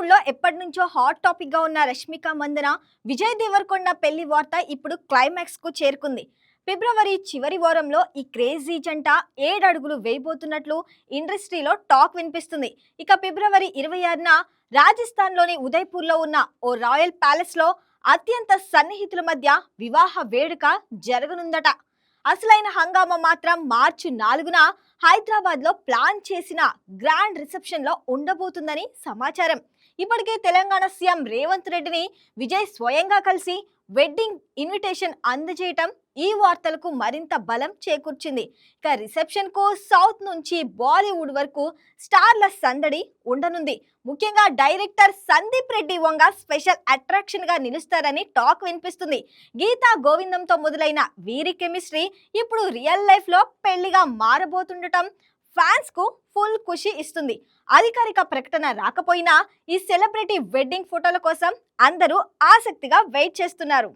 టాలీవుడ్ లో ఎప్పటి నుంచో హాట్ టాపిక్ గా ఉన్న రష్మిక మందన విజయ్ దేవరకొండ పెళ్లి వార్త ఇప్పుడు క్లైమాక్స్ కు చేరుకుంది. ఫిబ్రవరి చివరి వారంలో ఈ క్రేజీ జంట 7 అడుగులు వేయబోతున్నట్లు ఇండస్ట్రీలో టాక్ వినిపిస్తుంది. ఇక ఫిబ్రవరి 26న రాజస్థాన్ లోని ఉదయ్పూర్ లో ఉన్న ఓ రాయల్ ప్యాలెస్ లో అత్యంత సన్నిహితుల మధ్య వివాహ వేడుక జరగనుందట. అసలైన హంగామా మాత్రం మార్చి 4న హైదరాబాద్ లో ప్లాన్ చేసిన గ్రాండ్ రిసెప్షన్ లో ఉండబోతుందని సమాచారం. ఇప్పటికే తెలంగాణ సీఎం రేవంత్ రెడ్డిని విజయ్ స్వయంగా కలిసి వెడ్డింగ్ ఇన్విటేషన్ అందజేయటం ఈ వార్తలకు మరింత బలం చేకూర్చింది. ఇక రిసెప్షన్ కు సౌత్ నుంచి బాలీవుడ్ వరకు స్టార్ల సందడి ఉండనుంది. ముఖ్యంగా director Sandeep Reddy Vanga special attraction గా నిలుస్తారని టాక్ వినిపిస్తుంది. గీతా గోవిందంతో మొదలైన వీరి కెమిస్ట్రీ ఇప్పుడు రియల్ లైఫ్ లో పెళ్లిగా మారబోతుండటం ఫ్యాన్స్ కు ఫుల్ ఖుషి ఇస్తుంది. అధికారిక ప్రకటన రాకపోయినా ఈ సెలబ్రిటీ వెడ్డింగ్ ఫోటోల కోసం అందరూ ఆసక్తిగా వెయిట్ చేస్తున్నారు.